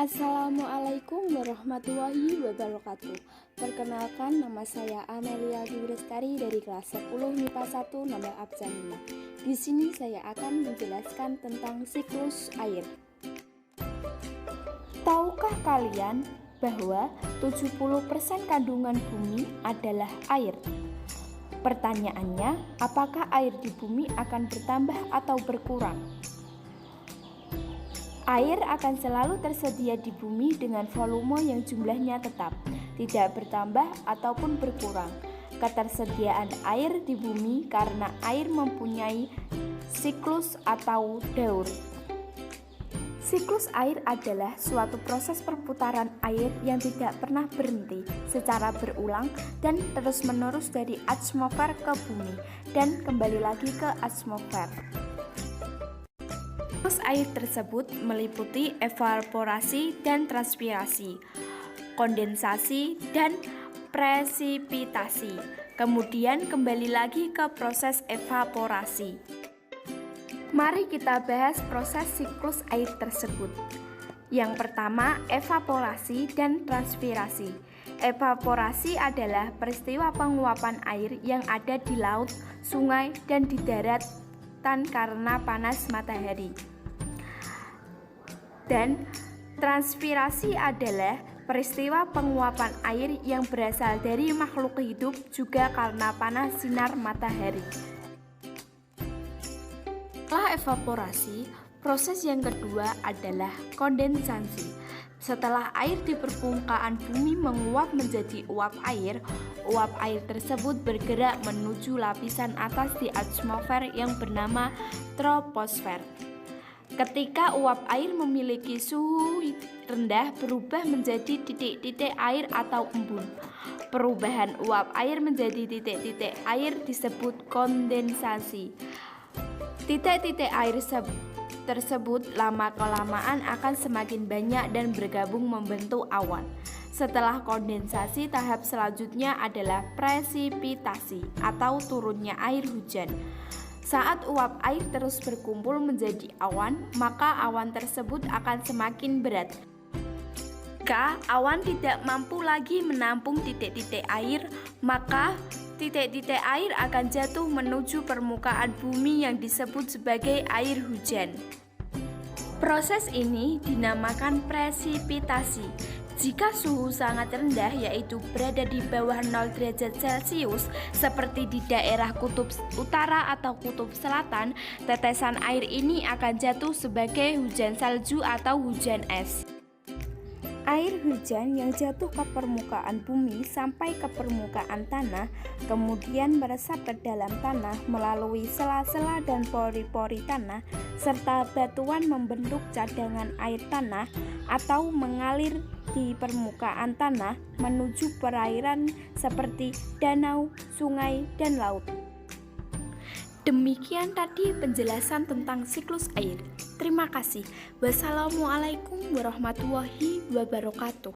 Assalamualaikum warahmatullahi wabarakatuh. Perkenalkan, nama saya Amelia Dwi Lestari dari kelas 10 MIPA 1 nomor absen 5. Di sini saya akan menjelaskan tentang siklus air. Tahukah kalian bahwa 70% kandungan bumi adalah air? Pertanyaannya, apakah air di bumi akan bertambah atau berkurang? Air akan selalu tersedia di bumi dengan volume yang jumlahnya tetap, tidak bertambah ataupun berkurang. Ketersediaan air di bumi karena air mempunyai siklus atau daur. Siklus air adalah suatu proses perputaran air yang tidak pernah berhenti secara berulang dan terus-menerus dari atmosfer ke bumi dan kembali lagi ke atmosfer. Siklus air tersebut meliputi evaporasi dan transpirasi, kondensasi dan presipitasi. Kemudian kembali lagi ke proses evaporasi. Mari kita bahas proses siklus air tersebut. Yang pertama, evaporasi dan transpirasi. Evaporasi adalah peristiwa penguapan air yang ada di laut, sungai, dan di daratan karena panas matahari. Dan transpirasi adalah peristiwa penguapan air yang berasal dari makhluk hidup juga karena panas sinar matahari. Setelah evaporasi, proses yang kedua adalah kondensasi. Setelah air di permukaan bumi menguap menjadi uap air tersebut bergerak menuju lapisan atas di atmosfer yang bernama troposfer. Ketika uap air memiliki suhu rendah berubah menjadi titik-titik air atau embun. Perubahan uap air menjadi titik-titik air disebut kondensasi. Titik-titik air tersebut lama-kelamaan akan semakin banyak dan bergabung membentuk awan. Setelah kondensasi, tahap selanjutnya adalah presipitasi atau turunnya air hujan. Saat uap air terus berkumpul menjadi awan, maka awan tersebut akan semakin berat. Jika awan tidak mampu lagi menampung titik-titik air, maka titik-titik air akan jatuh menuju permukaan bumi yang disebut sebagai air hujan. Proses ini dinamakan presipitasi. Jika suhu sangat rendah, yaitu berada di bawah 0 derajat Celcius, seperti di daerah kutub utara atau kutub selatan, tetesan air ini akan jatuh sebagai hujan salju atau hujan es. Air hujan yang jatuh ke permukaan bumi sampai ke permukaan tanah, kemudian meresap ke dalam tanah melalui sela-sela dan pori-pori tanah, serta batuan membentuk cadangan air tanah atau mengalir di permukaan tanah menuju perairan seperti danau, sungai, dan laut. Demikian tadi penjelasan tentang siklus air. Terima kasih. Wassalamualaikum warahmatullahi wabarakatuh.